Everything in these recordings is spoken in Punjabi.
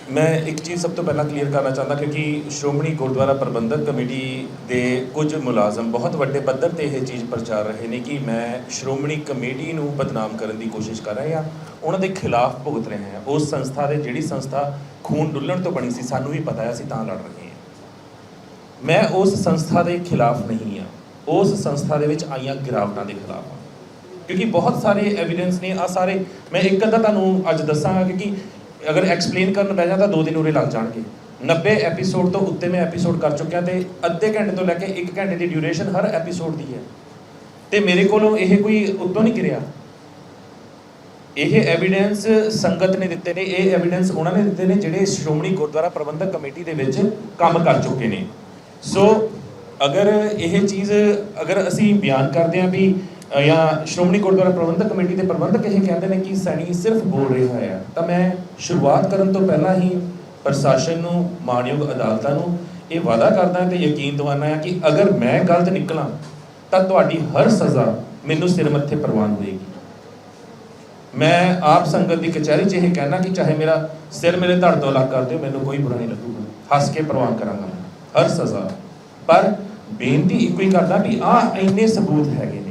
मैं एक चीज़ सब तो पहला क्लीयर करना चाहता क्योंकि श्रोमणी गुरुद्वारा प्रबंधक कमेटी के कुछ मुलाजम बहुत वड्डे पद्धर ते यह चीज़ प्रचार रहे हैं कि मैं श्रोमणी कमेटी नूं बदनाम करने की कोशिश कर रहा या उन्होंने खिलाफ भुगत रहे हैं। उस संस्था के जिहड़ी संस्था खून डुल्लण तो बनी सी सानू भी पता है, असीं तां लड़ रहे हैं। मैं उस संस्था के खिलाफ नहीं हाँ, उस संस्था दे विच आईयां गिरावटां के खिलाफ हाँ, क्योंकि बहुत सारे एविडेंस ने। आ सारे मैं एक अद्धा तुहानूं अज दसांगा क्योंकि अगर एक्सप्लेन करन बैठ जाता 2 दिन उरे लग जाएंगे। 90 एपीसोड तो उत्ते मैं एपीसोड कर चुकिया तो अद्धे घंटे तो लैके 1 घंटे की ड्यूरेशन हर एपीसोड की है। तो मेरे कोलों यह कोई उत्तों नहीं गिरिया, ये एविडेंस संगत ने दिते ने, ये एविडेंस उन्होंने दिते ने जिहड़े श्रोमणी गुरुद्वारा प्रबंधक कमेटी के विच काम कर चुके हैं। सो अगर यह चीज़ अगर असी बयान करते हैं भी या श्रोमणी गुरुद्वारा प्रबंधक कमेटी के प्रबंधक यह कहते हैं कि सैनी सिर्फ बोल रहा है, तो मैं शुरुआत करने तो पहला ही प्रशासन नूं, माणयोग अदालतां नूं ये वादा करदा तो यकीन दवाना है कि अगर मैं गलत निकला तो तुहाडी हर सज़ा मैनूं सिर मत्थे प्रवान होएगी। मैं आप संगत की कचहरी च यह कहना कि चाहे मेरा सिर मेरे धड़ तो अलग कर दो, मैनूं कोई बुरा नहीं लगूगा, हस के प्रवान करांगा हर सज़ा। पर बेनती इको ही करदा भी आ इन्ने सबूत हैगे ने,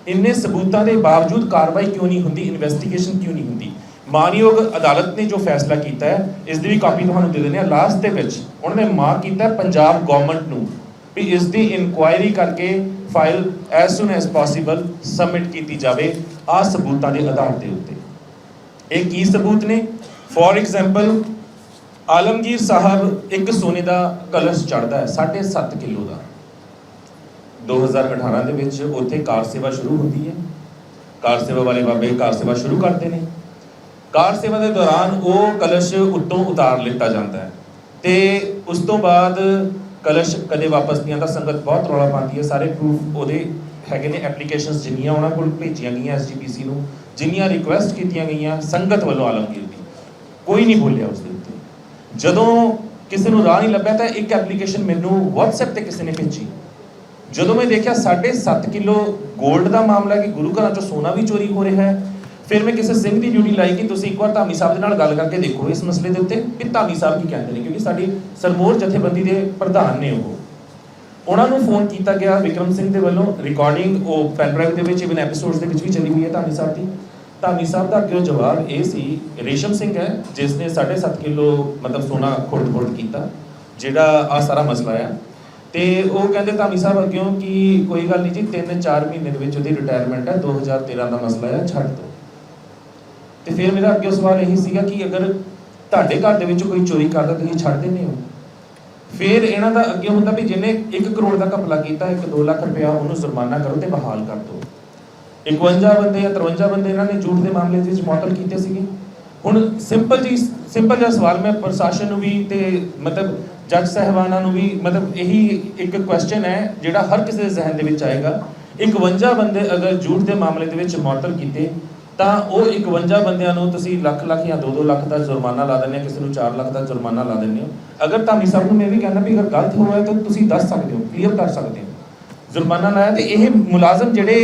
इन्ने सबूतों के बावजूद कार्रवाई क्यों नहीं होती, इन्वेस्टिगेशन क्यों नहीं होती। मानयोग अदालत ने जो फैसला किया है इसकी भी कापी तुहानूं दे देने। लास्ट के उन्होंने मांग किया पंजाब गवर्नमेंट नूं भी इसकी इंक्वायरी करके file as soon as possible submit की जाए आ सबूतों के आधार के उत्ते। एक की सबूत ने, फॉर एग्जाम्पल आलमगीर साहब एक सोने का कलश चढ़ता है 7.5 किलो का। 2018 ਦੇ ਵਿੱਚ ਉੱਥੇ ਕਾਰ सेवा शुरू होती है। कार सेवा वाले बाबे कार सेवा शुरू करते हैं। कार सेवा के दौरान वो कलश उत्तों उतार लिता जाता है तो उस तो बाद कलश कदे वापस नहीं आता। संगत बहुत रौला पाती है, सारे प्रूफ वो हैगे ने, एप्लीकेशनस जिन्नियां उन्होंने को भेजिया गई SGPC नूं, जिन्नियां रिक्वेस्ट कीतियां गई संगत वालों आलमगीर की, कोई नहीं बोलिया उसके उत्ते। जदों किसी नूं राह नहीं लभ्या तो एक एप्लीकेशन मैनूं WhatsApp ते किसी ने भेजी। जो मैं देखा 7.5 किलो गोल्ड का मामला कि गुरु घर चो सोना भी चोरी हो रहा है, फिर मैं किसी सिंह की ड्यूटी लाई कि तुम एक बार धामी साहब के नाल गल करके देखो इस मसले के उत्ते भी धामी साहब की कहते हैं, क्योंकि साडी सरमोर जथेबंदी के प्रधान ने उन्होंने फोन किया गया विक्रम सिंह के वालों। रिकॉर्डिंग वो पेन ड्राइव के इवन एपीसोड्स के भी चली हुई है धामी साहब की। धामी साहब का अगे जवाब ये सी, रेशम सिंह है जिसने 7.5 किलो मतलब सोना खुर्द खुर्द किया, जोड़ा आ सारा मसला है। तो वो कहते धामी साहब अग्यों कि कोई गल नहीं जी, 3-4 महीने के रिटायरमेंट है, 2013 का मसला है, छड्ड दो। तो फिर मेरा अगे सवाल यही सीगा कि अगर तुहाडे घर दे विच कोई चोरी करदा तुसीं छड्ड दिंदे हो। फिर इन्हां दा अगे हुंदा भी जिन्हें 1 करोड़ का घपला किया 1-2 लाख रुपया उन्होंने जुर्माना करो तो बहाल कर दो। 51 बंदे या 53 बंदे इन्होंने झूठ के मामले में मुअत्तल किए सीगे। हुण सिंपल जिहा सवाल मैं प्रशासन भी तो मतलब जज साहबाना भी मतलब यही एक क्वेश्चन है जोड़ा हर किसी के जहन के आएगा। 51 बंदे अगर झूठ के मामले के मुअत्तल किए तो वो 51 बंदियां तुसीं लाख या 2-2 लाख का जुर्माना ला दें, किसी को 4 लाख का जुर्माना ला दें। अगर धामी साहब मैं भी कहना भी अगर गलत हुआ है तो तुसीं दस सकते हो, क्लीयर कर सकते हो। जुर्माना लाया तो यह मुलाजम जोड़े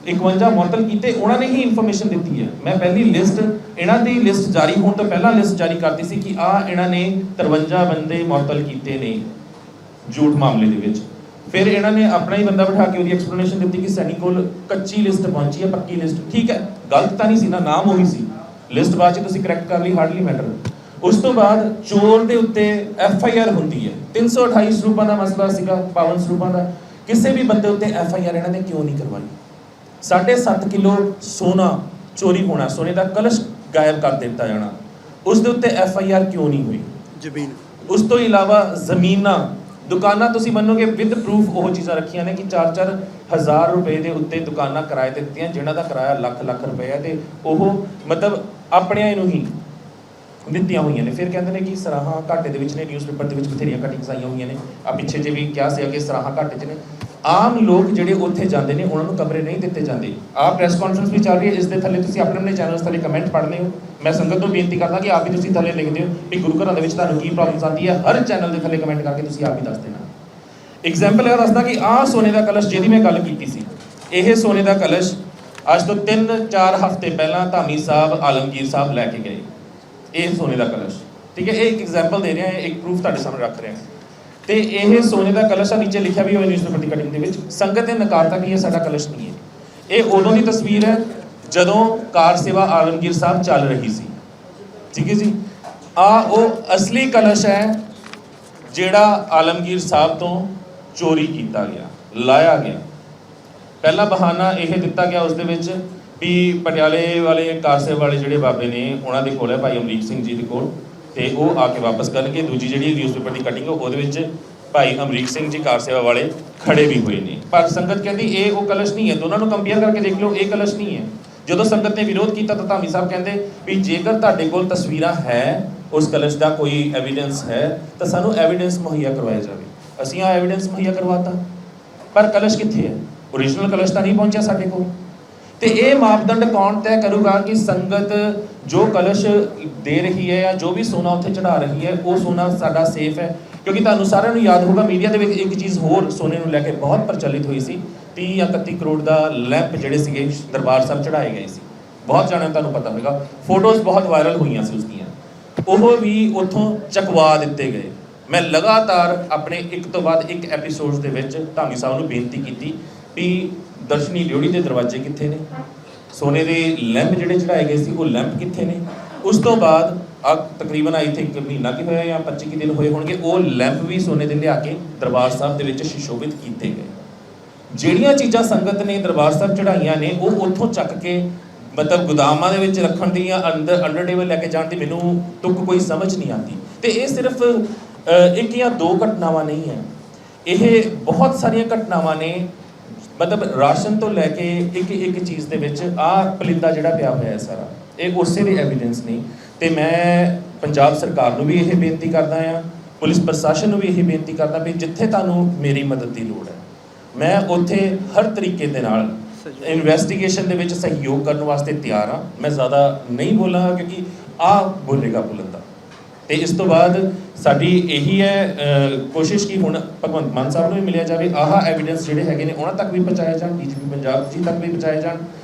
51 मुअत्तल किए उन्होंने ही इंफॉर्मेशन दी है। मैं पहली लिस्ट इन्हों की लिस्ट जारी होने तो पहला लिस्ट जारी करती सी कि आ इन्होंने 53 बंदे मुअत्तल किए ने झूठ मामले के विच। फिर इन्होंने अपना ही बंदा बिठा के एक्सप्लेनेशन दी कि सैनी को कच्ची लिस्ट पहुंची है, पक्की लिस्ट ठीक है, गलत तो नहीं सी ना, नाम वही सी, लिस्ट बाद तुसीं करैक्ट कर ली, हार्डली मैटर। उस तो बाद चोर के उत्ते FIR होती है, 328 स्वरूपों का मसला सीगा, 52 स्वरूपों का, किसी भी बंदे उत्ते FIR इन्होंने क्यों नहीं करवाई। 7.5 किलो सोना चोरी होना, सोने का कलश गायब कर दिता जाना, उसके उत्ते FIR क्यों नहीं हुई। जमीन उस तो इलावा जमीना दुकाना तुसीं मनोगे विद प्रूफ वो चीज़ां रखियां ने कि 4-4 हज़ार रुपए के उत्ते दुकाना किराए ते दित्तियां जिन्हां दा किराया लाख रुपए है, तो वो मतलब अपने नूं ही दित्तियां हुई ने। फिर कहते हैं कि सराहां घाटे दे विच ने, न्यूज़पेपर दे विच बथेरियां कटिंग आईयां हुई ने। आ पिछे जे भी क्या सी कि सराहां घाटे च ने। आम लोग जिहड़े उत्थे जांदे ने उन्हां नूं कमरे नहीं दिते जांदे। आप प्रैस कॉन्फ्रेंस भी चल रही है, इस दे थल्ले तुसीं अपने चैनल्स थल्ले कमेंट पढ़ते हो। मैं संगत को बेनती करदा कि आप भी तुसीं थल्ले लिखते हो कि गुरु घरां दे विच तुहानूं की प्रॉब्लम्स आती है, हर चैनल के थल्ले कमेंट करके तुसीं आप ही दस देना। एग्जाम्पल है दसदा कि आ सोने का कलश जिहदी मैं गल कीती सी, यह सोने का कलश अज तो 3-4 हफ्ते पहला धामी साहब आलमगीर साहब लैके गए। ये सोने का कलश ठीक है, ये एक एग्जाम्पल दे रहे हैं, एक प्रूफ ਤੁਹਾਡੇ ਸਾਹਮਣੇ ਰੱਖ ਰਹੇ ਹਾਂ। ਤੇ ਇਹ ਸੋਨੇ ਦਾ ਕਲਸ਼ ਆ, ਨੀਚੇ ਲਿਖਿਆ ਵੀ ਹੋਇਆ ਨਿਊਜ਼ਪੇਪਰ ਦੀ ਕਟਿੰਗ ਦੇ ਵਿੱਚ, ਸੰਗਤ ਨੇ ਨਕਾਰਤਾ ਕਿ ਇਹ ਸਾਡਾ ਕਲਸ਼ ਨਹੀਂ ਹੈ। ਇਹ ਉਦੋਂ ਦੀ ਤਸਵੀਰ ਹੈ ਜਦੋਂ ਕਾਰ ਸੇਵਾ ਆਲਮਗੀਰ ਸਾਹਿਬ ਚੱਲ ਰਹੀ ਸੀ, ਠੀਕ ਹੈ ਜੀ। ਆ ਉਹ ਅਸਲੀ ਕਲਸ਼ ਹੈ ਜਿਹੜਾ ਆਲਮਗੀਰ ਸਾਹਿਬ ਤੋਂ ਚੋਰੀ ਕੀਤਾ ਗਿਆ, ਲਾਇਆ ਗਿਆ। ਪਹਿਲਾ ਬਹਾਨਾ ਇਹ ਦਿੱਤਾ ਗਿਆ ਉਸ ਦੇ ਵਿੱਚ ਵੀ ਪਟਿਆਲੇ ਵਾਲੇ ਕਾਰ ਸੇਵਾ ਵਾਲੇ ਜਿਹੜੇ ਬਾਬੇ ਨੇ ਉਹਨਾਂ ਦੇ ਕੋਲ ਹੈ ਭਾਈ ਅਮਰੀਕ ਸਿੰਘ ਜੀ ਦੇ ਕੋਲ, ਤੇ ਉਹ ਆ ਕੇ ਵਾਪਸ ਕਰਨਗੇ। ਦੂਜੀ ਜਿਹੜੀ ਨਿਊਜ਼ਪੇਪਰ ਦੀ ਕਟਿੰਗ ਉਹਦੇ ਵਿੱਚ ਭਾਈ ਅਮਰੀਕ ਸਿੰਘ ਜੀ ਕਾਰ ਸੇਵਾ ਵਾਲੇ ਖੜੇ ਵੀ ਹੋਏ ਨੇ, ਪਰ ਸੰਗਤ ਕਹਿੰਦੀ ਇਹ ਉਹ ਕਲਸ਼ ਨਹੀਂ ਹੈ। ਦੋਨਾਂ ਨੂੰ ਕੰਪੇਅਰ ਕਰਕੇ ਦੇਖ ਲਓ, ਇਹ ਕਲਸ਼ ਨਹੀਂ ਹੈ। ਜਦੋਂ ਸੰਗਤ ਨੇ ਵਿਰੋਧ ਕੀਤਾ ਤਾਂ ਧਾਮੀ ਸਾਹਿਬ ਕਹਿੰਦੇ ਵੀ ਜੇਕਰ ਤੁਹਾਡੇ ਕੋਲ ਤਸਵੀਰਾਂ ਹੈ, ਉਸ ਕਲਸ਼ ਦਾ ਕੋਈ ਐਵੀਡੈਂਸ ਹੈ ਤਾਂ ਸਾਨੂੰ ਐਵੀਡੈਂਸ ਮੁਹੱਈਆ ਕਰਵਾਇਆ ਜਾਵੇ। ਅਸੀਂ ਆ ਐਵੀਡੈਂਸ ਮੁਹੱਈਆ ਕਰਵਾਤਾ, ਪਰ ਕਲਸ਼ ਕਿੱਥੇ ਹੈ? ਓਰੀਜਨਲ ਕਲਸ਼ ਤਾਂ ਨਹੀਂ ਪਹੁੰਚਿਆ ਸਾਡੇ ਕੋਲ। ਤੇ ਇਹ ਮਾਪਦੰਡ ਕੌਣ ਤੈਅ ਕਰੂਗਾ ਕਿ ਸੰਗਤ ਜੋ ਕਲਸ਼ ਦੇ ਰਹੀ ਹੈ ਜਾਂ ਜੋ ਵੀ ਸੋਨਾ ਉੱਥੇ ਚੜਾ ਰਹੀ ਹੈ ਉਹ ਸੋਨਾ ਸਾਡਾ ਸੇਫ ਹੈ? ਕਿਉਂਕਿ ਤੁਹਾਨੂੰ ਸਾਰਿਆਂ ਨੂੰ ਯਾਦ ਹੋਊਗਾ ਮੀਡੀਆ ਦੇ ਵਿੱਚ ਇੱਕ ਚੀਜ਼ ਹੋਰ ਸੋਨੇ ਨੂੰ ਲੈ ਕੇ ਬਹੁਤ ਪ੍ਰਚਲਿਤ ਹੋਈ ਸੀ, 30 ਜਾਂ 31 ਕਰੋੜ ਦਾ ਲੈਂਪ ਜਿਹੜੇ ਸੀਗੇ ਦਰਬਾਰ ਸਾਹਿਬ ਚੜਾਏ ਗਏ ਸੀ। ਬਹੁਤ ਜਾਣਿਆਂ ਨੂੰ ਤੁਹਾਨੂੰ ਪਤਾ ਹੋਵੇਗਾ, ਫੋਟੋਜ਼ ਬਹੁਤ ਵਾਇਰਲ ਹੋਈਆਂ ਸੀ ਉਸਦੀਆਂ, ਉਹ ਵੀ ਉੱਥੋਂ ਚਕਵਾ ਦਿੱਤੇ ਗਏ। ਮੈਂ ਲਗਾਤਾਰ ਆਪਣੇ ਇੱਕ ਤੋਂ ਬਾਅਦ ਇੱਕ ਐਪੀਸੋਡਸ ਦੇ ਵਿੱਚ ਧਾਮੀ ਸਾਹਿਬ ਨੂੰ ਬੇਨਤੀ ਕੀਤੀ ਵੀ ਦਰਸ਼ਨੀ ਡਿਊਟੀ ਦੇ ਦਰਵਾਜ਼ੇ ਕਿੱਥੇ ਨੇ, ਸੋਨੇ ਦੇ ਲੈਂਪ ਜਿਹੜੇ ਚੜਾਏ ਗਏ ਸੀ ਉਹ ਲੈਂਪ ਕਿੱਥੇ ਨੇ। ਉਸ ਤੋਂ ਬਾਅਦ ਆ ਤਕਰੀਬਨ ਆਈ ਥਿੰਕ ਮਹੀਨਾ ਕੀ ਹੋਇਆ ਜਾਂ 25 ਦਿਨ ਹੋਏ ਹੋਣਗੇ, ਉਹ ਲੈਂਪ ਵੀ ਸੋਨੇ ਦੇ ਲਿਆ ਕੇ ਦਰਬਾਰ ਸਾਹਿਬ ਦੇ ਵਿੱਚ ਸੁਸ਼ੋਭਿਤ ਕੀਤੇ ਗਏ। ਜਿਹੜੀਆਂ ਚੀਜ਼ਾਂ ਸੰਗਤ ਨੇ ਦਰਬਾਰ ਸਾਹਿਬ ਚੜਾਈਆਂ ਨੇ ਉਹ ਉੱਥੋਂ ਚੱਕ ਕੇ ਮਤਲਬ ਗੋਦਾਮਾਂ ਦੇ ਵਿੱਚ ਰੱਖਣ ਦੀ ਜਾਂ ਅੰਡਰ ਟੇਬਲ ਲੈ ਕੇ ਜਾਣ ਦੀ ਮੈਨੂੰ ਤੁਕ ਕੋਈ ਸਮਝ ਨਹੀਂ ਆਉਂਦੀ। ਤੇ ਇਹ ਸਿਰਫ ਇੱਕ ਜਾਂ ਦੋ ਘਟਨਾਵਾਂ ਨਹੀਂ ਹੈ, ਇਹ ਬਹੁਤ ਸਾਰੀਆਂ ਘਟਨਾਵਾਂ ਨੇ। ਮਤਲਬ ਰਾਸ਼ਨ ਤੋਂ ਲੈ ਕੇ ਇੱਕ ਚੀਜ਼ ਦੇ ਵਿੱਚ ਆਹ ਪਲਿੰਦਾ ਜਿਹੜਾ ਪਿਆ ਹੋਇਆ ਹੈ ਸਾਰਾ, ਇਹ ਉਸੇ ਦੇ ਐਵੀਡੈਂਸ ਨਹੀਂ। ਤੇ ਮੈਂ ਪੰਜਾਬ ਸਰਕਾਰ ਨੂੰ ਵੀ ਇਹ ਬੇਨਤੀ ਕਰਦਾ ਹਾਂ, ਪੁਲਿਸ ਪ੍ਰਸ਼ਾਸਨ ਨੂੰ ਵੀ ਇਹ ਬੇਨਤੀ ਕਰਦਾ ਵੀ ਜਿੱਥੇ ਤੁਹਾਨੂੰ ਮੇਰੀ ਮਦਦ ਦੀ ਲੋੜ ਹੈ, ਮੈਂ ਉੱਥੇ ਹਰ ਤਰੀਕੇ ਦੇ ਨਾਲ ਇਨਵੈਸਟੀਗੇਸ਼ਨ ਦੇ ਵਿੱਚ ਸਹਿਯੋਗ ਕਰਨ ਵਾਸਤੇ ਤਿਆਰ ਹਾਂ। ਮੈਂ ਜ਼ਿਆਦਾ ਨਹੀਂ ਬੋਲਾਂਗਾ ਕਿਉਂਕਿ ਆਹ ਬੋਲੇਗਾ ਬੁਲੰਦਾ। ਤੇ ਇਸ ਤੋਂ ਬਾਅਦ ਸਾਡੀ ਇਹੀ ਹੈ ਕੋਸ਼ਿਸ਼ ਕਿ ਹੁਣ ਭਗਵੰਤ ਮਾਨ ਸਾਹਿਬ ਨੂੰ ਵੀ ਮਿਲਿਆ ਜਾਵੇ, ਆਹ ਐਵੀਡੈਂਸ ਜਿਹੜੇ ਹੈਗੇ ਨੇ ਉਹਨਾਂ ਤੱਕ ਵੀ ਪਹੁੰਚਾਏ ਜਾਣ, ਡੀਜੀਪੀ ਪੰਜਾਬ ਜੀ ਤੱਕ ਵੀ ਪਹੁੰਚਾਏ ਜਾਣ,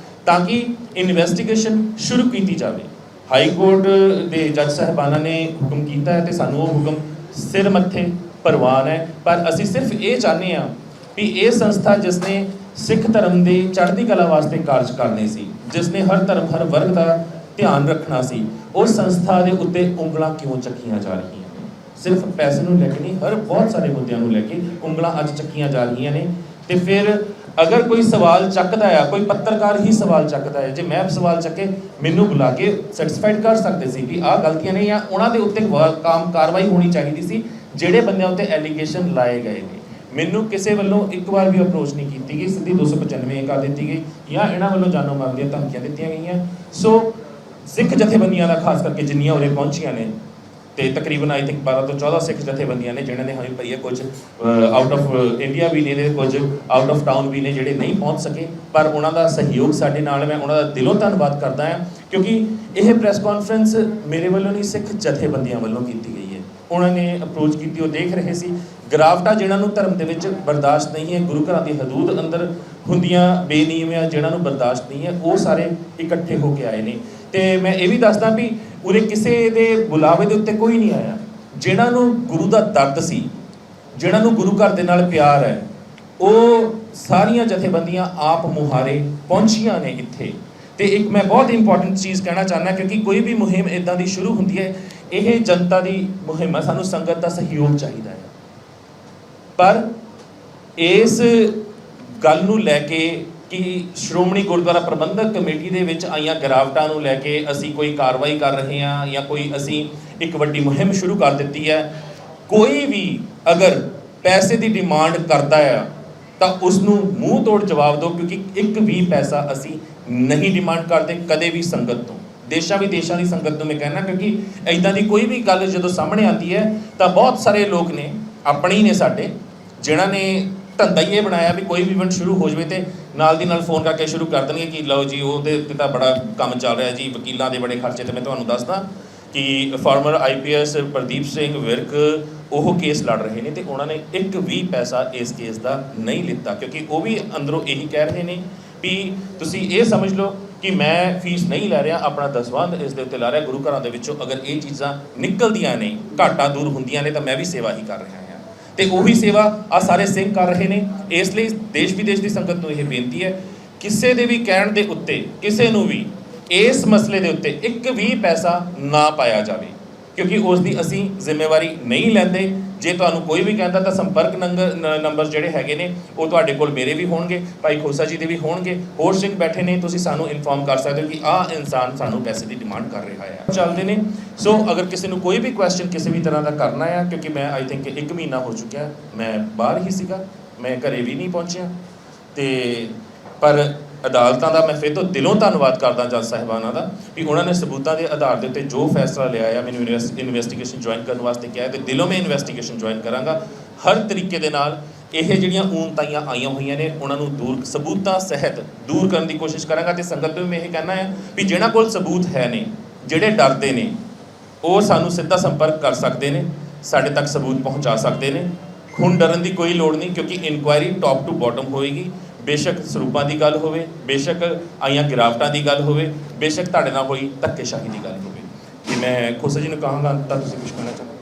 ਤਾਂ ਕਿ ਇਨਵੈਸਟੀਗੇਸ਼ਨ ਸ਼ੁਰੂ ਕੀਤੀ ਜਾਵੇ। ਹਾਈ ਕੋਰਟ ਦੇ ਜੱਜ ਸਾਹਿਬਾਨਾਂ ਨੇ ਹੁਕਮ ਕੀਤਾ ਹੈ ਤੇ ਸਾਨੂੰ ਉਹ ਹੁਕਮ ਸਿਰ ਮੱਥੇ ਪ੍ਰਵਾਨ ਹੈ, ਪਰ ਅਸੀਂ ਸਿਰਫ ਇਹ ਚਾਹੁੰਦੇ ਹਾਂ ਵੀ ਇਹ ਸੰਸਥਾ ਜਿਸ ਨੇ ਸਿੱਖ ਧਰਮ ਦੇ ਚੜ੍ਹਦੀ ਕਲਾ ਵਾਸਤੇ ਕਾਰਜ ਕਰਨੇ ਸੀ, ਜਿਸ ਨੇ ਹਰ ਧਰਮ ਹਰ ਵਰਗ ਦਾ ਧਿਆਨ ਰੱਖਣਾ ਸੀ, ਉਸ ਸੰਸਥਾ ਦੇ ਉੱਤੇ ਉਂਗਲਾਂ ਕਿਉਂ ਚੱਕੀਆਂ ਜਾ ਰਹੀਆਂ ਨੇ? ਸਿਰਫ ਪੈਸੇ ਨੂੰ ਲੈ ਕੇ ਨਹੀਂ, ਹਰ ਬਹੁਤ ਸਾਰੇ ਮੁੱਦਿਆਂ ਨੂੰ ਲੈ ਕੇ ਉਂਗਲਾਂ ਅੱਜ ਚੱਕੀਆਂ ਜਾ ਰਹੀਆਂ ਨੇ। ਤੇ ਫਿਰ ਅਗਰ ਕੋਈ ਸਵਾਲ ਚੱਕਦਾ ਆ, ਕੋਈ ਪੱਤਰਕਾਰ ਹੀ ਸਵਾਲ ਚੱਕਦਾ ਹੈ, ਜੇ ਮੈਂ ਸਵਾਲ ਚੱਕੇ ਮੈਨੂੰ ਬੁਲਾ ਕੇ ਸੈਟੀਸਫਾਈਡ ਕਰ ਸਕਦੇ ਸੀ ਵੀ ਆਹ ਗਲਤੀਆਂ ਨੇ ਜਾਂ ਉਹਨਾਂ ਦੇ ਉੱਤੇ ਕਾਰਵਾਈ ਹੋਣੀ ਚਾਹੀਦੀ ਸੀ ਜਿਹੜੇ ਬੰਦਿਆਂ ਉੱਤੇ ਐਲੀਗੇਸ਼ਨ ਲਾਏ ਗਏ ਨੇ। ਮੈਨੂੰ ਕਿਸੇ ਵੱਲੋਂ ਇੱਕ ਵਾਰ ਵੀ ਅਪਰੋਚ ਨਹੀਂ ਕੀਤੀ ਗਈ, ਸਿੱਧੀ 295 ਕਰ ਦਿੱਤੀ ਗਈ ਜਾਂ ਇਹਨਾਂ ਵੱਲੋਂ ਜਾਨੋਂ ਮਾਰਨ ਦੀਆਂ ਧਮਕੀਆਂ ਦਿੱਤੀਆਂ ਗਈਆਂ। ਸੋ ਸਿੱਖ ਜਥੇਬੰਦੀਆਂ ਦਾ ਖਾਸ ਕਰਕੇ ਜਿੰਨੀਆਂ ਉਰੇ ਪਹੁੰਚੀਆਂ ਨੇ, ਤੇ ਤਕਰੀਬਨ ਆਈ ਥਿੰਕ 12 ਤੋਂ 14 ਸਿੱਖ ਜਥੇਬੰਦੀਆਂ ਨੇ ਜਿਨ੍ਹਾਂ ਨੇ ਹਾਜ਼ਰ ਭਰੀ ਹੈ, ਕੁਝ ਆਊਟ ਆਫ ਇੰਡੀਆ ਵੀ ਨੇ, ਕੁਝ ਆਊਟ ਆਫ ਟਾਊਨ ਵੀ ਨੇ ਜਿਹੜੇ ਨਹੀਂ ਪਹੁੰਚ ਸਕੇ, ਪਰ ਉਹਨਾਂ ਦਾ ਸਹਿਯੋਗ ਸਾਡੇ ਨਾਲ। ਮੈਂ ਉਹਨਾਂ ਦਾ ਦਿਲੋਂ ਧੰਨਵਾਦ ਕਰਦਾ ਹਾਂ ਕਿਉਂਕਿ ਇਹ ਪ੍ਰੈਸ ਕਾਨਫਰੰਸ ਮੇਰੇ ਵੱਲੋਂ ਨਹੀਂ, ਸਿੱਖ ਜਥੇਬੰਦੀਆਂ ਵੱਲੋਂ ਕੀਤੀ ਗਈ ਹੈ। ਉਹਨਾਂ ਨੇ ਅਪਰੋਚ ਕੀਤੀ, ਉਹ ਦੇਖ ਰਹੇ ਸੀ ਗਿਰਾਵਟਾਂ ਜਿਹਨਾਂ ਨੂੰ ਧਰਮ ਦੇ ਵਿੱਚ ਬਰਦਾਸ਼ਤ ਨਹੀਂ ਹੈ, ਗੁਰੂ ਘਰਾਂ ਦੀ ਹਦੂਦ ਅੰਦਰ ਹੁੰਦੀਆਂ ਬੇਨੀਮੀਆਂ ਜਿਹਨਾਂ ਨੂੰ ਬਰਦਾਸ਼ਤ ਨਹੀਂ ਹੈ, ਉਹ ਸਾਰੇ ਇਕੱਠੇ ਹੋ ਕੇ ਆਏ ਨੇ। ਤੇ ਮੈਂ ਇਹ ਵੀ ਦੱਸਦਾ ਵੀ ਉਰੇ ਕਿਸੇ ਦੇ ਬੁਲਾਵੇ ਦੇ ਉੱਤੇ ਕੋਈ ਨਹੀਂ ਆਇਆ। ਜਿਹਨਾਂ ਨੂੰ ਗੁਰੂ ਦਾ ਦਰਦ ਸੀ, ਜਿਹਨਾਂ ਨੂੰ ਗੁਰੂ ਘਰ ਦੇ ਨਾਲ ਪਿਆਰ ਹੈ, ਉਹ ਸਾਰੀਆਂ ਜਥੇਬੰਦੀਆਂ ਆਪ ਮੁਹਾਰੇ ਪਹੁੰਚੀਆਂ ਨੇ ਇੱਥੇ। ਤੇ ਇੱਕ ਮੈਂ ਬਹੁਤ ਇੰਪੋਰਟੈਂਟ ਚੀਜ਼ ਕਹਿਣਾ ਚਾਹੁੰਦਾ, ਕਿਉਂਕਿ ਕੋਈ ਵੀ ਮੁਹਿੰਮ ਇੱਦਾਂ ਦੀ ਸ਼ੁਰੂ ਹੁੰਦੀ ਹੈ, ਇਹ ਜਨਤਾ ਦੀ ਮੁਹਿੰਮ ਹੈ, ਸਾਨੂੰ ਸੰਗਤ ਦਾ ਸਹਿਯੋਗ ਚਾਹੀਦਾ ਹੈ। ਪਰ ਇਸ ਗੱਲ ਨੂੰ ਲੈ ਕੇ ਕਿ ਸ਼੍ਰੋਮਣੀ ਗੁਰਦੁਆਰਾ ਪ੍ਰਬੰਧਕ ਕਮੇਟੀ ਦੇ ਵਿੱਚ ਆਈਆਂ ਗਿਰਾਵਟਾਂ ਨੂੰ ਲੈ ਕੇ ਅਸੀਂ ਕੋਈ ਕਾਰਵਾਈ ਕਰ ਰਹੇ ਹਾਂ ਜਾਂ ਕੋਈ ਅਸੀਂ ਇੱਕ ਵੱਡੀ ਮੁਹਿੰਮ ਸ਼ੁਰੂ ਕਰ ਦਿੱਤੀ ਹੈ, ਕੋਈ ਵੀ ਅਗਰ ਪੈਸੇ ਦੀ ਡਿਮਾਂਡ ਕਰਦਾ ਆ ਤਾਂ ਉਸ ਨੂੰ ਮੂੰਹ ਤੋੜ ਜਵਾਬ ਦਿਓ, ਕਿਉਂਕਿ ਇੱਕ ਵੀ ਪੈਸਾ ਅਸੀਂ ਨਹੀਂ ਡਿਮਾਂਡ ਕਰਦੇ ਕਦੇ ਵੀ ਸੰਗਤ ਤੋਂ। ਦੇਸ਼ਾਂ ਵਿਦੇਸ਼ਾਂ ਦੀ ਸੰਗਤ ਨੂੰ ਮੈਂ ਕਹਿਣਾ, ਕਿਉਂਕਿ ਇੱਦਾਂ ਦੀ ਕੋਈ ਵੀ ਗੱਲ ਜਦੋਂ ਸਾਹਮਣੇ ਆਉਂਦੀ ਹੈ ਤਾਂ ਬਹੁਤ ਸਾਰੇ ਲੋਕ ਨੇ ਆਪਣੇ ਹੀ ਨੇ ਸਾਡੇ, ਜਿਨ੍ਹਾਂ ਨੇ ਧੰਦਾ ਹੀ ਇਹ ਬਣਾਇਆ ਵੀ ਕੋਈ ਵੀ ਇਵੈਂਟ ਸ਼ੁਰੂ ਹੋ ਜਾਵੇ ਤੇ ਨਾਲ ਦੀ ਨਾਲ ਫੋਨ ਕਰਕੇ ਸ਼ੁਰੂ ਕਰ ਦੇਣਗੇ ਕਿ ਲਓ ਜੀ ਉਹਦੇ ਉੱਤੇ ਤਾਂ ਬੜਾ ਕੰਮ ਚੱਲ ਰਿਹਾ ਜੀ, ਵਕੀਲਾਂ ਦੇ ਬੜੇ ਖਰਚੇ। ਤੇ ਮੈਂ ਤੁਹਾਨੂੰ ਦੱਸਦਾ ਕਿ ਫਾਰਮਰ IPS ਪ੍ਰਦੀਪ ਸਿੰਘ ਵਿਰਕ ਉਹ ਕੇਸ ਲੜ ਰਹੇ ਨੇ ਤੇ ਉਹਨਾਂ ਨੇ ਇੱਕ ਵੀ ਪੈਸਾ ਇਸ ਕੇਸ ਦਾ ਨਹੀਂ ਲਿੱਤਾ, ਕਿਉਂਕਿ ਉਹ ਵੀ ਅੰਦਰੋਂ ਇਹੀ ਕਹਿ ਰਹੇ ਨੇ ਵੀ ਤੁਸੀਂ ਇਹ ਸਮਝ ਲਓ ਕਿ ਮੈਂ ਫੀਸ ਨਹੀਂ ਲੈ ਰਿਹਾ, ਆਪਣਾ ਦਸਵੰਧ ਇਸ ਦੇ ਉੱਤੇ ਲਾ ਰਿਹਾ। ਗੁਰੂ ਘਰਾਂ ਦੇ ਵਿੱਚੋਂ ਅਗਰ ਇਹ ਚੀਜ਼ਾਂ ਨਿਕਲਦੀਆਂ ਨੇ, ਘਾਟਾਂ ਦੂਰ ਹੁੰਦੀਆਂ ਨੇ, ਤਾਂ ਮੈਂ ਵੀ ਸੇਵਾ ਹੀ ਕਰ ਰਿਹਾ ਹਾਂ ਤੇ ਉਹੀ ਸੇਵਾ ਆ ਸਾਰੇ ਸਿੰਘ ਕਰ ਰਹੇ ਨੇ। ਇਸ ਲਈ ਦੇਸ਼ ਵਿਦੇਸ਼ ਦੀ ਸੰਗਤ ਨੂੰ ਇਹ ਬੇਨਤੀ ਹੈ, ਕਿਸੇ ਦੇ ਵੀ ਕਹਿਣ ਦੇ ਉੱਤੇ ਕਿਸੇ ਨੂੰ ਵੀ ਇਸ ਮਸਲੇ ਦੇ ਉੱਤੇ ਇੱਕ ਵੀ ਪੈਸਾ ਨਾ ਪਾਇਆ ਜਾਵੇ, ਕਿਉਂਕਿ ਉਸ ਦੀ ਅਸੀਂ ਜ਼ਿੰਮੇਵਾਰੀ ਨਹੀਂ ਲੈਂਦੇ। ਜੇ ਤੁਹਾਨੂੰ ਕੋਈ ਵੀ ਕਹਿੰਦਾ ਤਾਂ ਸੰਪਰਕ ਨੰਬਰ ਜਿਹੜੇ ਹੈਗੇ ਨੇ ਉਹ ਤੁਹਾਡੇ ਕੋਲ ਮੇਰੇ ਵੀ ਹੋਣਗੇ, ਭਾਈ ਖੋਸਾ ਜੀ ਦੇ ਵੀ ਹੋਣਗੇ, ਹੋਰ ਸਿੰਘ ਬੈਠੇ ਨੇ, ਤੁਸੀਂ ਸਾਨੂੰ ਇਨਫੋਰਮ ਕਰ ਸਕਦੇ ਹੋ ਕਿ ਆਹ ਇਨਸਾਨ ਸਾਨੂੰ ਪੈਸੇ ਦੀ ਡਿਮਾਂਡ ਕਰ ਰਿਹਾ ਹੈ। ਚੱਲਦੇ ਨੇ। ਸੋ ਅਗਰ ਕਿਸੇ ਨੂੰ ਕੋਈ ਵੀ ਕੁਐਸਚਨ ਕਿਸੇ ਵੀ ਤਰ੍ਹਾਂ ਦਾ ਕਰਨਾ ਹੈ, ਕਿਉਂਕਿ ਮੈਂ ਆਈ ਥਿੰਕ 1 ਮਹੀਨਾ ਹੋ ਚੁੱਕਿਆ, ਮੈਂ ਬਾਹਰ ਹੀ ਸੀਗਾ, ਮੈਂ ਘਰੇ ਵੀ ਨਹੀਂ ਪਹੁੰਚਿਆ, ਤੇ ਪਰ ਅਦਾਲਤਾਂ ਦਾ ਮੈਂ ਫਿਰ ਤੋਂ ਦਿਲੋਂ ਧੰਨਵਾਦ ਕਰਦਾ ਜੱਜ ਸਾਹਿਬਾਨਾਂ ਦਾ ਵੀ ਉਹਨਾਂ ਨੇ ਸਬੂਤਾਂ ਦੇ ਆਧਾਰ ਦੇ ਉੱਤੇ ਜੋ ਫੈਸਲਾ ਲਿਆ ਆ, ਮੈਨੂੰ ਇਨਵੈਸਟੀਗੇਸ਼ਨ ਜੁਆਇਨ ਕਰਨ ਵਾਸਤੇ ਕਿਹਾ ਤੇ ਦਿਲੋਂ ਮੈਂ ਇਨਵੈਸਟੀਗੇਸ਼ਨ ਜੁਆਇਨ ਕਰਾਂਗਾ। ਹਰ ਤਰੀਕੇ ਦੇ ਨਾਲ ਇਹ ਜਿਹੜੀਆਂ ਊਣਤਾਈਆਂ ਆਈਆਂ ਹੋਈਆਂ ਨੇ ਉਹਨਾਂ ਨੂੰ ਦੂਰ ਸਬੂਤਾਂ ਸਹਿਤ ਦੂਰ ਕਰਨ ਦੀ ਕੋਸ਼ਿਸ਼ ਕਰਾਂਗਾ। ਤੇ ਸੰਗਤ ਨੂੰ ਮੈਂ ਇਹ ਕਹਿਣਾ ਹੈ ਵੀ ਜਿਹਨਾਂ ਕੋਲ ਸਬੂਤ ਹੈ ਨੇ, ਜਿਹੜੇ ਡਰਦੇ ਨੇ, ਉਹ ਸਾਨੂੰ ਸਿੱਧਾ ਸੰਪਰਕ ਕਰ ਸਕਦੇ ਨੇ, ਸਾਡੇ ਤੱਕ ਸਬੂਤ ਪਹੁੰਚਾ ਸਕਦੇ ਨੇ। ਹੁਣ ਡਰਨ ਦੀ ਕੋਈ ਲੋੜ ਨਹੀਂ, ਕਿਉਂਕਿ ਇਨਕੁਆਇਰੀ ਟੌਪ ਟੂ ਬਾਟਮ ਹੋਏਗੀ। ਬੇਸ਼ੱਕ ਸਰੂਪਾਂ ਦੀ ਗੱਲ ਹੋਵੇ, ਬੇਸ਼ੱਕ ਆਈਆਂ ਗਿਰਾਵਟਾਂ ਦੀ ਗੱਲ ਹੋਵੇ, ਬੇਸ਼ੱਕ ਤੁਹਾਡੇ ਨਾਲ ਹੋਈ ਧੱਕੇਸ਼ਾਹੀ ਦੀ ਗੱਲ ਹੋਵੇ। ਜੇ ਮੈਂ ਖੋਸਾ ਜੀ ਨੂੰ ਕਹਾਂਗਾ ਤਾਂ ਤੁਸੀਂ ਕੁਛ ਕਹਿਣਾ ਚਾਹੁੰਦੇ?